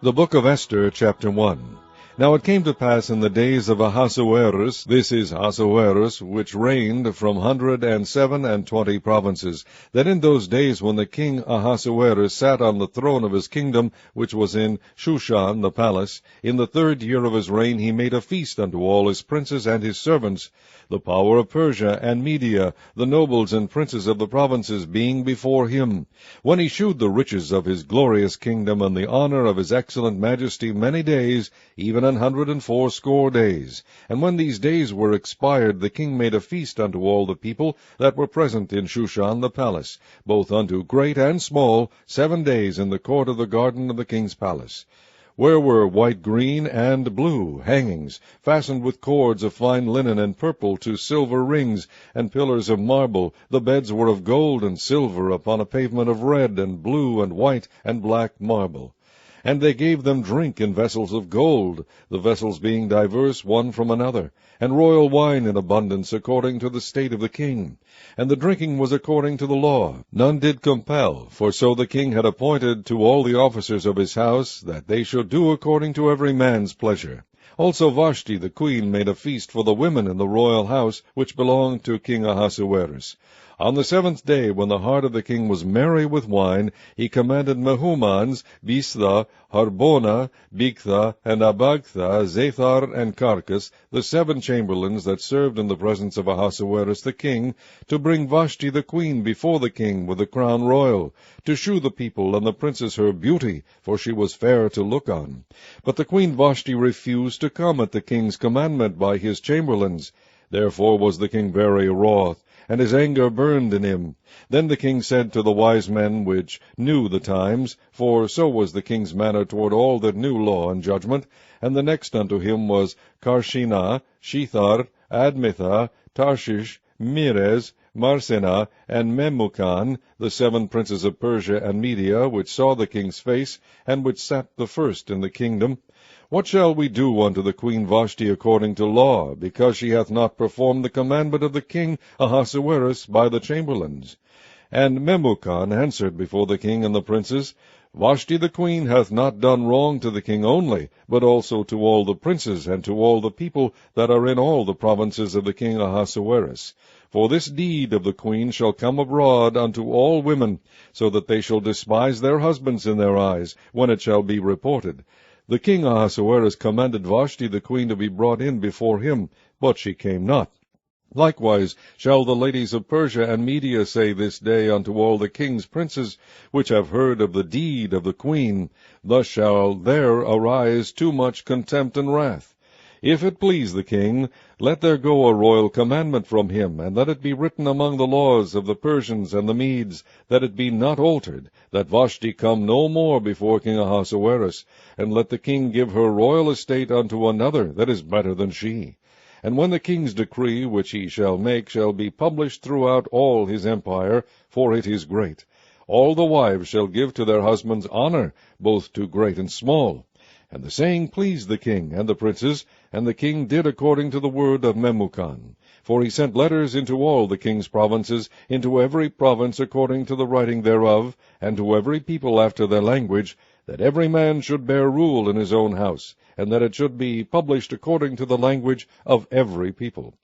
The book of Esther, chapter 1. Now it came to pass in the days of Ahasuerus, this is Ahasuerus, which reigned from 127 provinces, that in those days when the king Ahasuerus sat on the throne of his kingdom, which was in Shushan the palace, in the 3rd year of his reign he made a feast unto all his princes and his servants, the power of Persia and Media, the nobles and princes of the provinces being before him, when he shewed the riches of his glorious kingdom and the honor of his excellent majesty many days, even 180 days. And when these days were expired, the king made a feast unto all the people that were present in Shushan the palace, both unto great and small, 7 days in the court of the garden of the king's palace, where were white, green, and blue hangings, fastened with cords of fine linen and purple to silver rings, and pillars of marble. The beds were of gold and silver, upon a pavement of red, and blue, and white, and black marble. And they gave them drink in vessels of gold, the vessels being diverse one from another, and royal wine in abundance, according to the state of the king. And the drinking was according to the law. None did compel, for so the king had appointed to all the officers of his house, that they should do according to every man's pleasure. Also Vashti the queen made a feast for the women in the royal house, which belonged to King Ahasuerus. On the 7th day, when the heart of the king was merry with wine, he commanded Mehumans, Vizsla, Harbona, Bieksa, and Ibaka, Zethar, and Carcass, the 7 chamberlains that served in the presence of Ahasuerus the king, to bring Vashti the queen before the king with the crown royal, to shew the people and the princes her beauty, for she was fair to look on. But the queen Vashti refused to come at the king's commandment by his chamberlains. Therefore was the king very wroth, and his anger burned in him. Then the king said to the wise men which knew the times, for so was the king's manner toward all that knew law and judgment, and the next unto him was Carshena, Shethar, Admitha, Tarshish, Meres, Marsena, and Memo Khan, the 7 princes of Persia and Media, which saw the king's face, and which sat the first in the kingdom. What shall we do unto the queen Vashti according to law, because she hath not performed the commandment of the king Ahasuerus by the chamberlains? And Memo Khan answered before the king and the princes, Vashti the queen hath not done wrong to the king only, but also to all the princes, and to all the people that are in all the provinces of the king Ahasuerus. For this deed of the queen shall come abroad unto all women, so that they shall despise their husbands in their eyes, when it shall be reported. The king Ahasuerus commanded Vashti the queen to be brought in before him, but she came not. Likewise shall the ladies of Persia and Media say this day unto all the king's princes, which have heard of the deed of the queen, thus shall there arise too much contempt and wrath. If it please the king, let there go a royal commandment from him, and let it be written among the laws of the Persians and the Medes, that it be not altered, that Vashti come no more before King Ahasuerus, and let the king give her royal estate unto another that is better than she. And when the king's decree which he shall make shall be published throughout all his empire, for it is great, all the wives shall give to their husbands honor, both to great and small. And the saying pleased the king and the princes, and the king did according to the word of Memo Khan. For he sent letters into all the king's provinces, into every province according to the writing thereof, and to every people after their language, that every man should bear rule in his own house, and that it should be published according to the language of every people.